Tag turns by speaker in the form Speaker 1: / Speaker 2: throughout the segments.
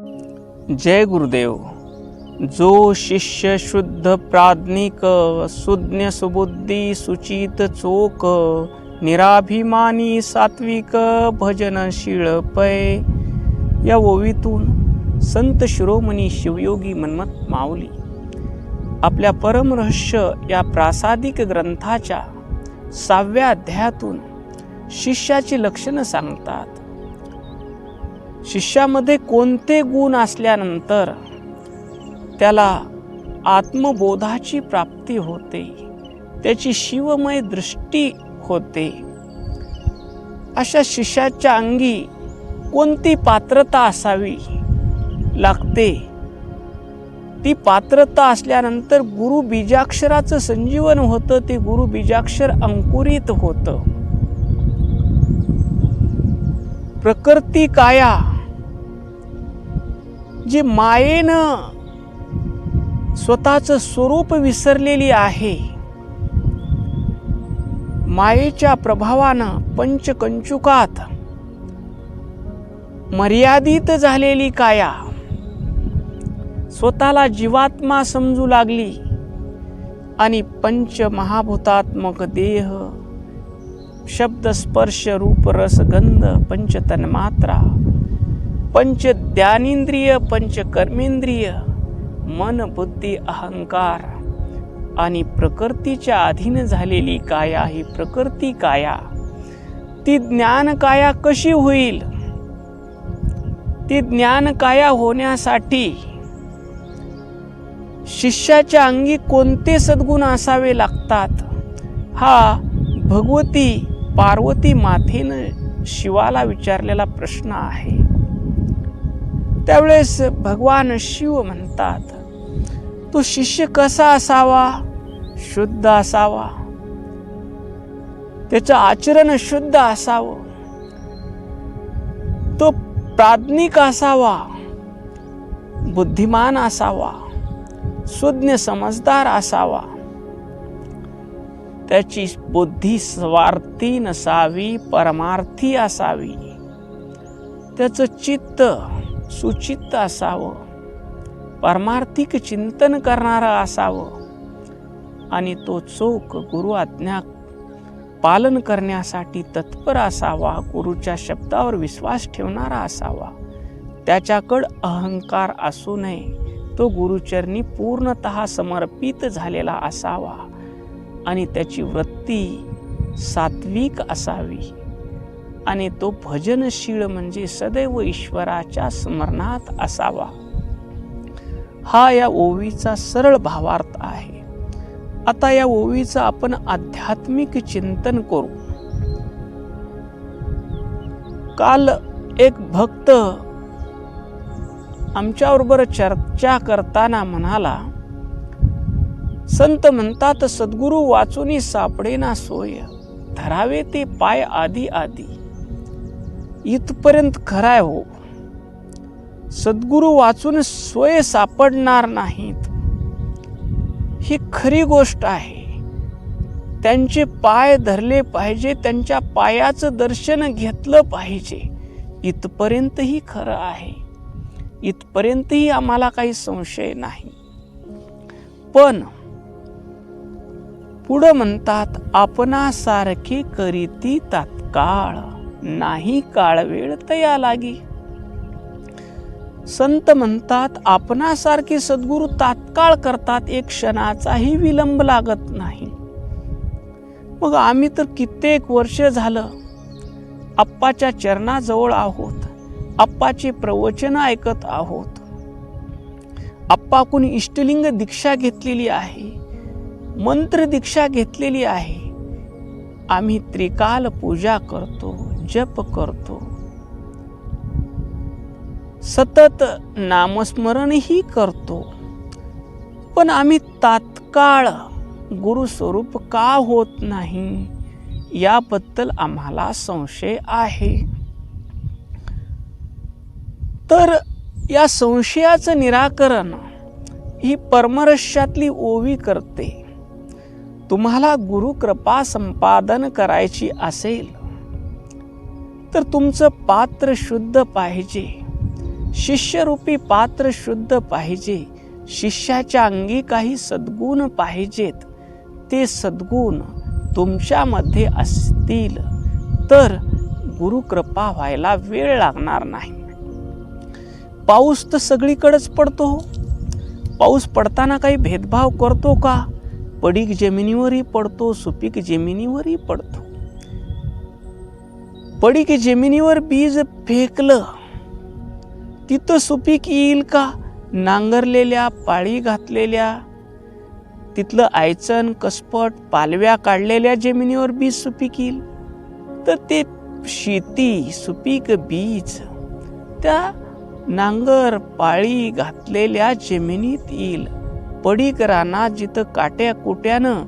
Speaker 1: जय गुरुदेव. जो शिष्य शुद्ध प्राज्ञिक सुज्ञ सुबुद्धी सुचित चोख निराभिमानी सात्विक भजनशीळ पै, या ओवीतून संत शिरोमणी शिवयोगी मन्मथ माऊली आपल्या परमरहस्य या प्रासादिक ग्रंथाच्या 6व्या अध्यायातून शिष्याची लक्षणं सांगतात. शिष्यामध्ये कोणते गुण असल्यानंतर त्याला आत्मबोधाची प्राप्ती होते, त्याची शिवमय दृष्टी होते, अशा शिष्याच्या अंगी कोणती पात्रता असावी लागते. ती पात्रता असल्यानंतर गुरु बीजाक्षराचं संजीवन होतं, ते गुरु बीजाक्षर अंकुरित होतं. प्रकृती काया जी मायेनं स्वतःचं स्वरूप विसरलेली आहे, मायेच्या प्रभावानं पंचकंचुकात मर्यादित झालेली काया स्वतःला जीवात्मा समजू लागली आणि पंचमहाभूतात्मक देह, शब्द स्पर्श रूप रस गंध, पंच तन्मात्रा, पंच ज्ञानेंद्रिय, पंच कर्मेंद्रिय, मन बुद्धी अहंकार आणि प्रकृतीच्या अधीन झालेली काया ही प्रकृती काया. ती ज्ञान काया कशी होईल? ती ज्ञान काया होण्यासाठी शिष्याच्या अंगी कोणते सद्गुण असावे लागतात? हा भगवती पार्वती मातेनं शिवाला विचारलेला प्रश्न आहे. त्यावेळेस भगवान शिव म्हणतात, तो शिष्य कसा असावा? शुद्ध असावा, त्याचं आचरण शुद्ध असावं, तो प्राज्ञिक असावा, बुद्धिमान असावा, सुज्ञ समजदार असावा, त्याची बुद्धी स्वार्थी नसावी, परमार्थी असावी, त्याचं चित्त सुचित्त असावं, परमार्थिक चिंतन करणारा असावं आणि तो चोख गुरु आज्ञा पालन करण्यासाठी तत्पर असावा, गुरुच्या शब्दावर विश्वास ठेवणारा असावा, त्याच्याकडे अहंकार असू नये, तो गुरुचरणी पूर्णतः समर्पित झालेला असावा आणि त्याची वृत्ती सात्विक असावी आणि तो भजनशीळ म्हणजे सदैव ईश्वराच्या स्मरणात असावा. हा या ओवीचा सरळ भावार्थ आहे. आता या ओवीचं आपण आध्यात्मिक चिंतन करू. काल एक भक्त आमच्याबरोबर चर्चा करताना म्हणाला, संत म्हणतात सद्गुरु वाचूनी सापडेना सोय, धरावे ते पाय आधी आधी. इथपर्यंत खराय हो. सद्गुरु वाचून सोय सापडणार नाहीत, ही खरी गोष्ट आहे. त्यांचे पाय धरले पाहिजे, त्यांच्या पायाचं दर्शन घेतलं पाहिजे, इथपर्यंतही खरं आहे, इथपर्यंतही आम्हाला काही संशय नाही. पण पुढं म्हणतात, आपणासारखे करीती तात्काळ, नाही काळ वेळ तया लागी. संत म्हणतात आपणासारखे सद्गुरु तात्काळ करतात, एक क्षणाचाही विलंब लागत नाही. मग आम्ही तर कित्येक वर्ष झालं आप्पाच्या चरणाजवळ आहोत, आप्पाचे प्रवचन ऐकत आहोत, आप्पाकडून इष्टलिंग दीक्षा घेतलेली आहे, मंत्र दीक्षा घेतलेली आहे. आम्ही त्रिकाल पूजा करतो, जप करतो, सतत नामस्मरणही करतो, पण आम्ही तात्काळ गुरु स्वरूप का होत नाही, याबद्दल आम्हाला संशय आहे. तर या संशयाचं निराकरण ही परमरहस्यातली ओवी करते. तुम्हाला गुरु कृपा संपादन करायची असेल तर तुमचं पात्र शुद्ध पाहिजे, शिष्यरूपी पात्र शुद्ध पाहिजे. शिष्याच्या अंगी काही सद्गुण पाहिजेत. ते सद्गुण तुमच्यामध्ये असतील तर गुरुकृपा व्हायला वेळ लागणार नाही. पाऊस तर सगळीकडेच पडतो. पाऊस पडताना काही भेदभाव करतो का? पडीक जमिनीवरही पडतो, सुपीक जमिनीवरही पडतो. पडीक जमिनीवर बीज फेकलं तिथं सुपीक येईल का? नांगरलेल्या, पाळी घातलेल्या, तिथलं आयचन, कसपट, पालव्या काढलेल्या जमिनीवर बीज सुपीक येईल? तर ते शेती, सुपीक बीज त्या नांगर, पाळी घातलेल्या जमिनीत येईल. पडीक रानात जिथं काट्या कुट्यानं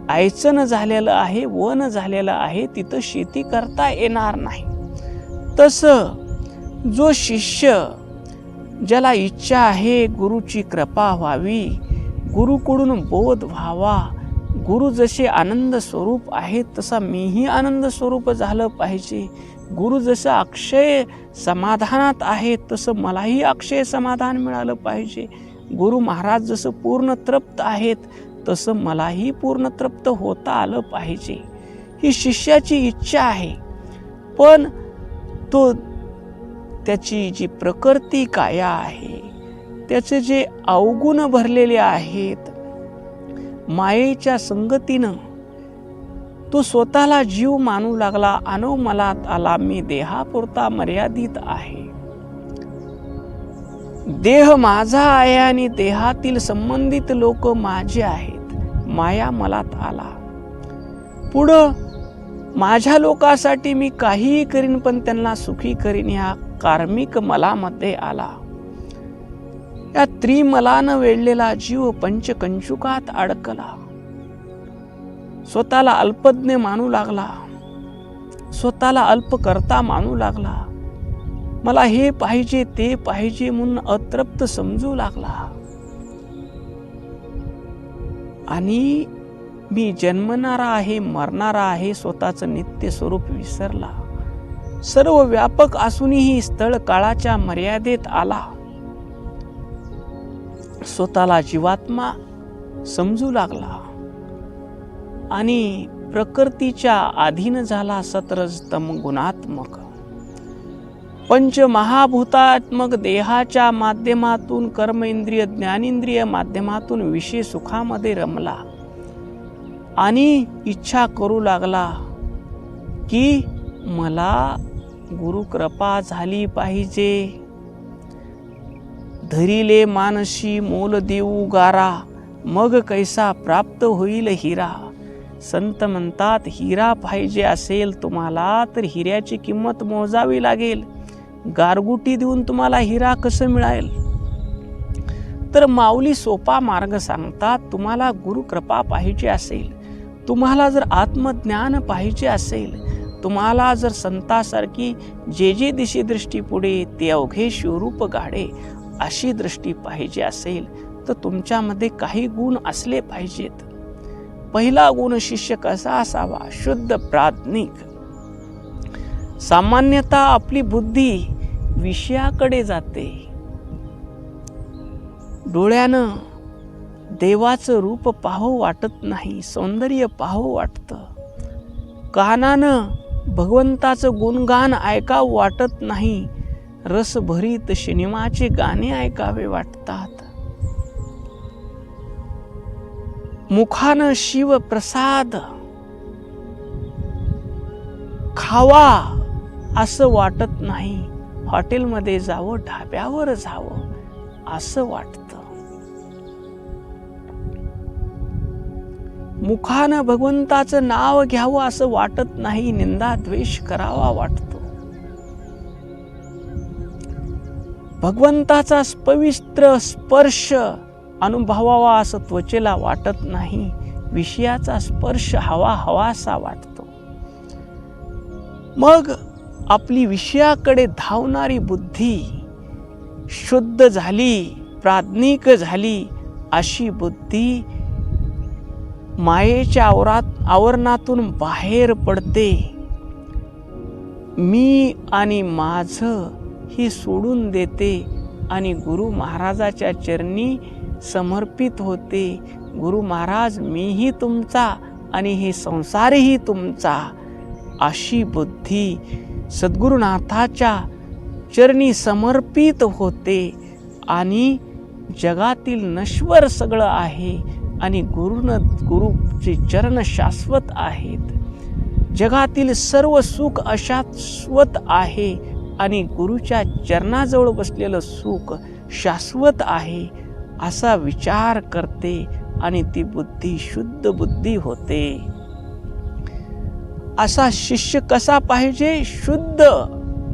Speaker 1: आयचन झालेलं आहे, वन झालेलं आहे, तिथं शेती करता येणार नाही. तसं जो शिष्य ज्याला इच्छा आहे गुरुची कृपा व्हावी, गुरुकडून बोध व्हावा, गुरु जसे आनंद स्वरूप आहेत तसा मीही आनंद स्वरूप झालं पाहिजे, गुरु जसं अक्षय समाधानात आहेत तसं मलाही अक्षय समाधान मिळालं पाहिजे, गुरु महाराज जसं पूर्ण तृप्त आहेत तसं मलाही पूर्ण तृप्त होता आलं पाहिजे, ही शिष्याची इच्छा आहे. पण तो त्याची जी प्रकृती काया आहे, त्याचे जे अवगुण भरलेले आहेत, मायेच्या संगतीनं तो स्वतःला जीव मानू लागला. अनो मलात आला, मी देहापुरता मर्यादित आहे, देह माझा आहे आणि देहातील संबंधित लोक माझे आहेत, माया मलात आला. पुढं माझ्या लोकांसाठी मी काहीही करीन पण त्यांना सुखी करीन, ह्या कार्मिक मलामध्ये आला. या त्रिमलानं वेढलेला जीव पंचकंचुकात अडकला. स्वतःला अल्पज्ञ मानू लागला, स्वतःला अल्पकर्ता मानू लागला, मला हे पाहिजे ते पाहिजे म्हणून अतृप्त समजू लागला. आणि मी जन्मणारा आहे, मरणारा आहे, स्वतःचं नित्य स्वरूप विसरला. सर्व व्यापक असूनही स्थळ काळाच्या मर्यादेत आला. स्वतःला जीवात्मा समजू लागला आणि प्रकृतीच्या अधीन झाला. सतरजतम गुणात्मक पंचमहाभूतात्मक देहाच्या माध्यमातून, कर्म इंद्रिय ज्ञानेंद्रिय माध्यमातून विषय सुखामध्ये रमला आणि इच्छा करू लागला की मला गुरुकृपा झाली पाहिजे. धरिले मानसी मोल देऊ गारा, मग कैसा प्राप्त होईल हिरा. संत म्हणतात हिरा पाहिजे असेल तुम्हाला तर हिऱ्याची किंमत मोजावी लागेल. गारगुटी देऊन तुम्हाला हिरा कसं मिळेल? तर माऊली सोपा मार्ग सांगतात. तुम्हाला गुरुकृपा पाहिजे असेल, तुम्हाला जर आत्मज्ञान पाहिजे असेल, तुम्हाला जर संतासारखी जे दिशे दृष्टी पुढे ते अवघे शिवरूप गाडे अशी दृष्टी पाहिजे असेल तर तुमच्यामध्ये काही गुण असले पाहिजेत. पहिला गुण शिष्य कसा असावा? शुद्ध प्राज्ञिक. सामान्यतः आपली बुद्धी विषयाकडे जाते. डोळ्यानं देवाचं रूप पाहू वाटत नाही, सौंदर्य पाहू वाटतं. कानानं भगवंताचं गुणगान ऐकावं वाटत नाही, रसभरीत सिनेमाचे गाणे ऐकावे वाटतात. मुखानं शिव प्रसाद खावा असं वाटत नाही, हॉटेलमध्ये जावं, ढाब्यावर जावं असं वाटतं. मुखानं भगवंताचं नाव घ्यावं असं वाटत नाही, निंदा द्वेष करावा वाटतो. भगवंताचा पवित्र स्पर्श अनुभवावा असं त्वचेला वाटत नाही, विषयाचा स्पर्श हवासा वाटतो. मग आपली विषयाकडे धावणारी बुद्धी शुद्ध झाली, प्राज्ञिक झाली. अशी बुद्धी मायेच्या आवरणातून बाहेर पडते. मी आणि माझं हे सोडून देते. आणि गुरु महाराजाच्या चरणी समर्पित होते. गुरु महाराज, मीही तुमचा आणि हे संसारही तुमचा, अशी बुद्धी सद्गुरुनाथाच्या चरणी समर्पित होते. आणि जगातील नश्वर सगळं आहे आणि गुरुचे चरण शाश्वत आहेत. जगातील सर्व सुख अशाश्वत आहे आणि गुरुच्या चरणाजवळ बसलेलं सुख शाश्वत आहे, असा विचार करते आणि ती बुद्धी शुद्ध बुद्धी होते. असा शिष्य कसा पाहिजे? शुद्ध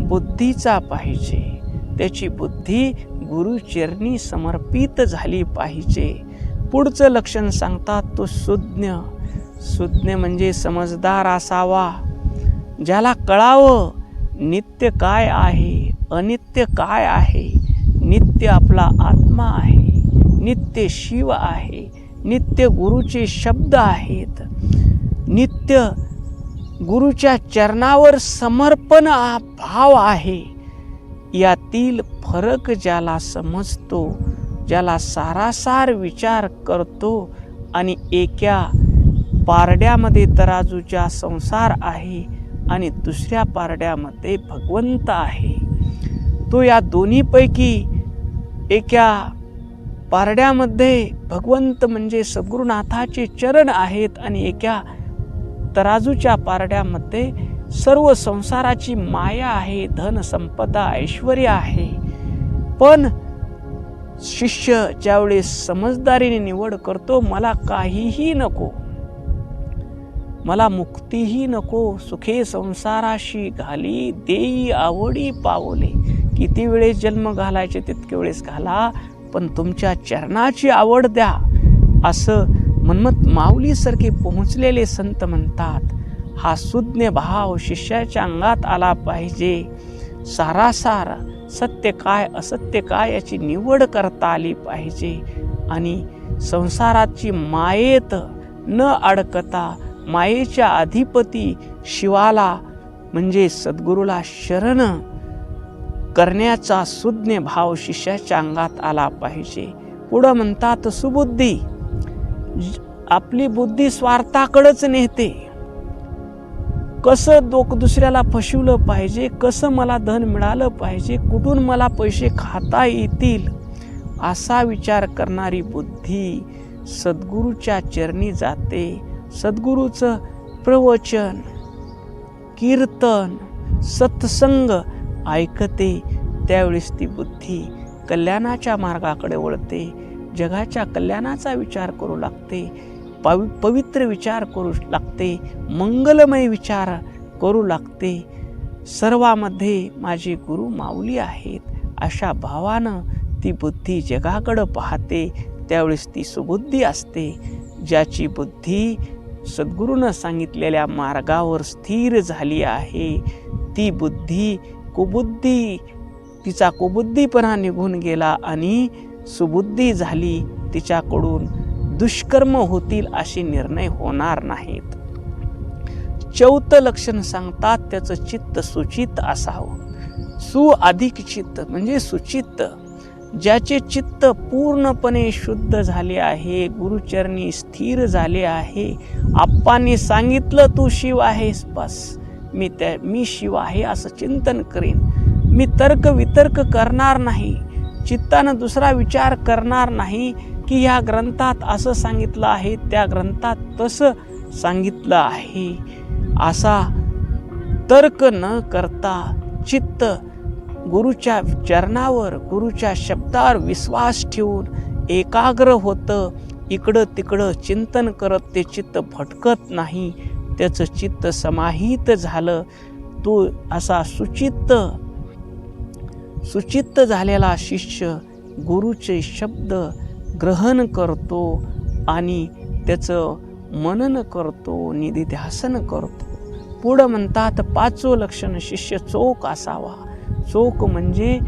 Speaker 1: बुद्धीचा पाहिजे. त्याची बुद्धी गुरुचरणी समर्पित झाली पाहिजे. पुढचं लक्षण सांगतात तो सुज्ञ. सुज्ञ म्हणजे समजदार असावा, ज्याला कळावं नित्य काय आहे, अनित्य काय आहे. नित्य आपला आत्मा आहे, नित्य शिव आहे, नित्य गुरुचे शब्द आहेत, नित्य गुरुच्या चरणावर समर्पण हा भाव आहे. यातील फरक ज्याला समजतो, ज्याला सारासार विचार करतो आणि एका पारड्यामध्ये तराजूचा संसार आहे आणि दुसऱ्या पारड्यामध्ये भगवंत आहे, तो या दोन्हीपैकी एका पारड्यामध्ये भगवंत म्हणजे सद्गुरुनाथाचे चरण आहेत आणि एका तराजूच्या पारड्यामध्ये सर्व संसाराची माया आहे, धन संपदा ऐश्वर्य आहे. पण शिष्य ज्यावेळेस समजदारीने निवड करतो, मला काहीही नको, मला मुक्तीही नको, सुखे संसाराशी घाली देई आवडी पावले. किती वेळेस जन्म घालायचे तितके वेळेस घाला, पण तुमच्या चरणाची आवड द्या, असं मनमत माऊलीसारखे पोहोचलेले संत म्हणतात. हा सुज्ञ भाव शिष्याच्या अंगात आला पाहिजे. सारासार सत्य काय असत्य काय याची निवड करता आली पाहिजे आणि संसाराची मायेत न अडकता मायेच्या अधिपती शिवाला म्हणजे सद्गुरूला शरण करण्याचा सुज्ञ भाव शिष्याच्या अंगात आला पाहिजे. पुढं म्हणतात सुबुद्धी. आपली बुद्धी स्वार्थाकडेच नेते. कसं दुसऱ्याला फसवलं पाहिजे, कसं मला धन मिळालं पाहिजे, कुठून मला पैसे खाता येतील, असा विचार करणारी बुद्धी सद्गुरूच्या चरणी जाते. सद्गुरूचं प्रवचन, कीर्तन, सत्संग ऐकते. त्यावेळेस ती बुद्धी कल्याणाच्या मार्गाकडे वळते, जगाच्या कल्याणाचा विचार करू लागते, पवित्र विचार करू लागते, मंगलमय विचार करू लागते. सर्वामध्ये माझे गुरु माऊली आहेत, अशा भावानं ती बुद्धी जगाकडं पाहते. त्यावेळेस ती सुबुद्धी असते. ज्याची बुद्धी सद्गुरूनं सांगितलेल्या मार्गावर स्थिर झाली आहे, ती बुद्धी कुबुद्धी, तिचा कुबुद्धीपणा निघून गेला आणि सुबुद्धी झाली. तिच्याकडून दुष्कर्म होतील असे निर्णय होणार नाहीत. चौथं लक्षण सांगतात त्याचं चित्त सुचित्त असावं. सु अधिक चित्त म्हणजे सुचित्त. ज्याचे चित्त पूर्णपणे शुद्ध झाले आहे, गुरुचरणी स्थिर झाले आहे. आप्पांनी सांगितलं तू शिव आहेस, बस मी शिव आहे असं चिंतन करीन. मी तर्क वितर्क करणार नाही, चित्तानं दुसरा विचार करणार नाही की ह्या ग्रंथात असं सांगितलं आहे, त्या ग्रंथात तसं सांगितलं आहे. असा तर्क न करता चित्त गुरुच्या चरणावर, गुरुच्या शब्दावर विश्वास ठेवून एकाग्र होतं. इकडं तिकडं चिंतन करत ते चित्त भटकत नाही, त्याचं चित्त समाहित झालं. तो असा सुचित्त झालेला शिष्य गुरुचे शब्द ग्रहण करतो आणि त्याचं मनन करतो, निधिध्यासन करतो. पुढं म्हणतात पाचवं लक्षण शिष्य चोख असावा. चोख म्हणजे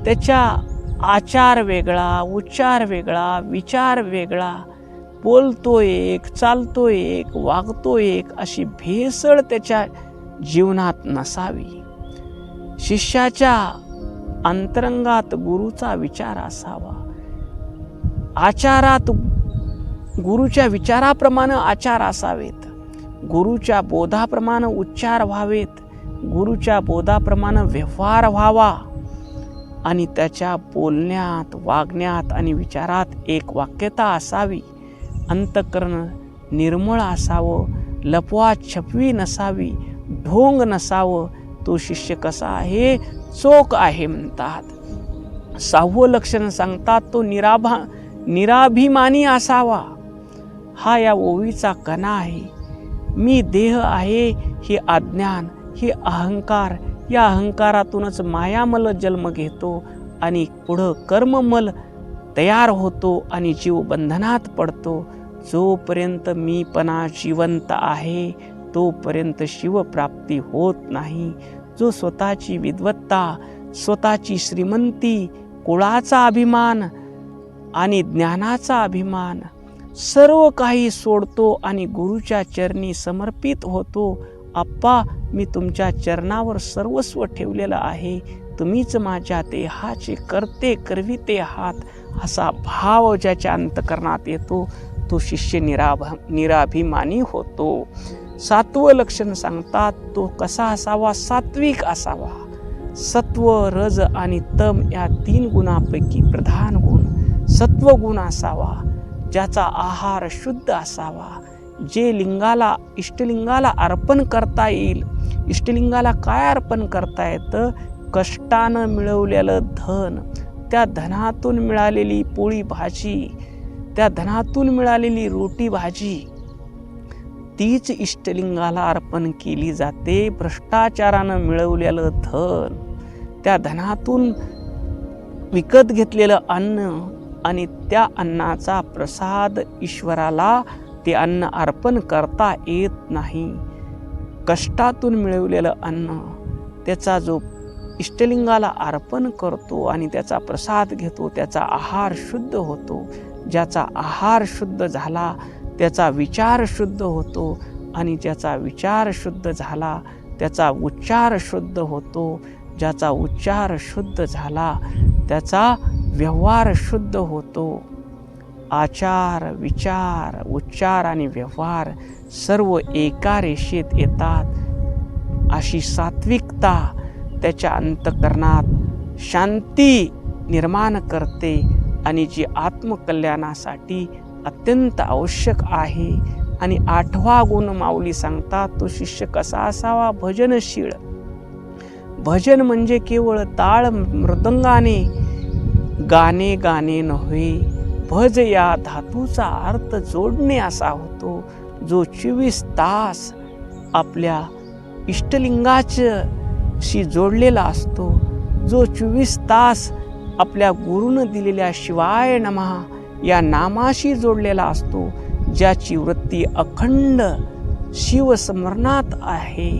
Speaker 1: त्याच्या आचार वेगळा, उच्चार वेगळा, विचार वेगळा, बोलतो एक, चालतो एक, वागतो एक, अशी भेसळ त्याच्या जीवनात नसावी. शिष्याच्या अंतरंगात गुरुचा विचार असावा. आचारात गुरुच्या विचाराप्रमाणे आचार असावेत. गुरुच्या बोधाप्रमाणे उच्चार व्हावेत. गुरुच्या बोधाप्रमाणे व्यवहार व्हावा. आणि त्याच्या बोलण्यात, वागण्यात आणि विचारात एक वाक्यता असावी. अंतःकरण निर्मळ असावं. लपवा छपवी नसावी. ढोंग नसावं. तो शिष्य कसा आहे? चोख आहे म्हणतात. 6वं लक्षण सांगतात तो निराभिमानी असावा. हा या ओवीचा कणा आहे. मी देह आहे हे अज्ञान, हे अहंकार, या अहंकारातूनच मायामल जन्म घेतो आणि पुढं कर्ममल तयार होतो आणि जीव बंधनात पडतो. जोपर्यंत मीपणा जिवंत आहे तोपर्यंत शिवप्राप्ती होत नाही. जो स्वतःची विद्वत्ता, स्वतःची श्रीमंती, कुळाचा अभिमान आणि ज्ञानाचा अभिमान सर्व काही सोडतो आणि गुरुच्या चरणी समर्पित होतो. अप्पा, मी तुमच्या चरणावर सर्वस्व ठेवलेलं आहे. तुम्हीच माझ्या देहाचे करते करविते आहात, असा भाव ज्याच्या अंतःकरणात येतो तो शिष्य निराभिमानी होतो. 7वं लक्षण सांगतात तो कसा असावा? सात्विक असावा. सत्व, रज आणि तम या 3 गुणांपैकी प्रधान गुण सत्व गुण असावा. ज्याचा आहार शुद्ध असावा. जे लिंगाला, इष्टलिंगाला अर्पण करता येईल. इष्टलिंगाला काय अर्पण करता येतं? कष्टानं मिळवलेलं धन, त्या धनातून मिळालेली पोळी भाजी, त्या धनातून मिळालेली रोटी भाजी, तीच इष्टलिंगाला अर्पण केली जाते. भ्रष्टाचारानं मिळवलेलं धन, त्या धनातून विकत घेतलेलं अन्न आणि त्या अन्नाचा प्रसाद ईश्वराला ते अन्न अर्पण करता येत नाही. कष्टातून मिळवलेलं अन्न त्याचा जो इष्टलिंगाला अर्पण करतो आणि त्याचा प्रसाद घेतो त्याचा आहार शुद्ध होतो. ज्याचा आहार शुद्ध झाला त्याचा विचार शुद्ध होतो आणि ज्याचा विचार शुद्ध झाला त्याचा उच्चार शुद्ध होतो. ज्याचा उच्चार शुद्ध झाला त्याचा व्यवहार शुद्ध होतो. आचार, विचार, उच्चार आणि व्यवहार सर्व एका रेषेत येतात. अशी सात्विकता त्याच्या अंतःकरणात शांती निर्माण करते आणि जी आत्मकल्याणासाठी अत्यंत आवश्यक आहे. आणि 8वा गुण माऊली सांगतात तो शिष्य कसा असावा? भजनशील. भजन म्हणजे केवळ ताळ मृदंगाने गाणे गाणे नव्हे. भज या धातूचा अर्थ जोडणे असा होतो. जो 24 तास आपल्या इष्टलिंगाशी जोडलेला असतो. जो 24 तास आपल्या गुरुनं दिलेल्या शिवाय नमः या नामाशी जोडलेला असतो. ज्याची वृत्ती अखंड शिवस्मरणात आहे.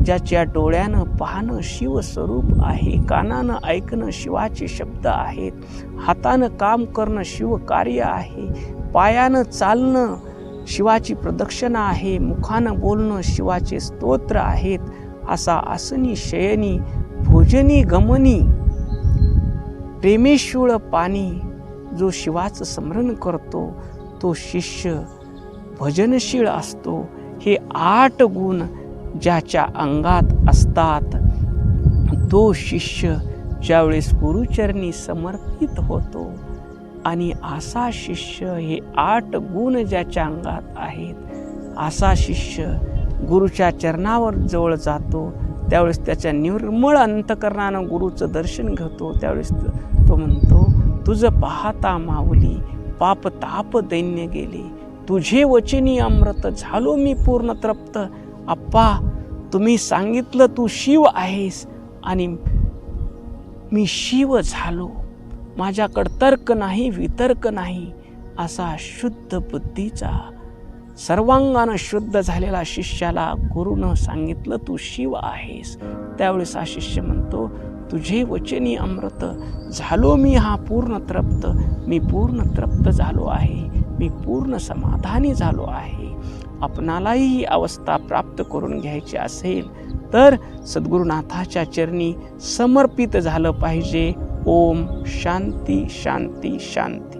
Speaker 1: ज्याच्या डोळ्यानं पाहणं शिवस्वरूप आहे. कानानं ऐकणं शिवाचे शब्द आहेत. हातानं काम करणं शिवकार्य आहे. पायानं चालणं शिवाची प्रदक्षिणा आहे. मुखानं बोलणं शिवाचे स्तोत्र आहेत. असा आसनी शयनी भोजनी गमनी प्रेमेशूळ पाणी जो शिवाचं स्मरण करतो तो शिष्य भजनशीळ असतो. हे 8 गुण ज्याच्या अंगात असतात तो शिष्य ज्यावेळेस गुरुचरणी समर्पित होतो आणि असा शिष्य हे 8 गुण ज्याच्या अंगात आहेत असा शिष्य गुरुच्या चरणावर जवळ जातो. त्यावेळेस त्याच्या निर्मळ अंतःकरणानं गुरुचं दर्शन घेतो. त्यावेळेस तो म्हणतो, तुझं पाहता माऊली पाप ताप दैन्य गेले. तुझे वचनी अमृत झालो मी पूर्ण तृप्त. अप्पा, तुम्ही सांगितलं तू शिव आहेस आणि मी शिव झालो. माझ्याकडं तर्क नाही, वितर्क नाही. असा शुद्ध बुद्धीचा सर्वांगानं शुद्ध झालेला शिष्याला गुरुनं सांगितलं तू शिव आहेस. त्यावेळेस हा शिष्य म्हणतो, तुझे वचनी अमृत झालो मी हा पूर्ण तृप्त. मी पूर्ण तृप्त झालो आहे. मी पूर्ण समाधानी झालो आहे. आपणालाही ही अवस्था प्राप्त करून घ्यायची असेल तर सद्गुरुनाथाच्या चरणी समर्पित झालं पाहिजे. ओम शांती शांती शांती.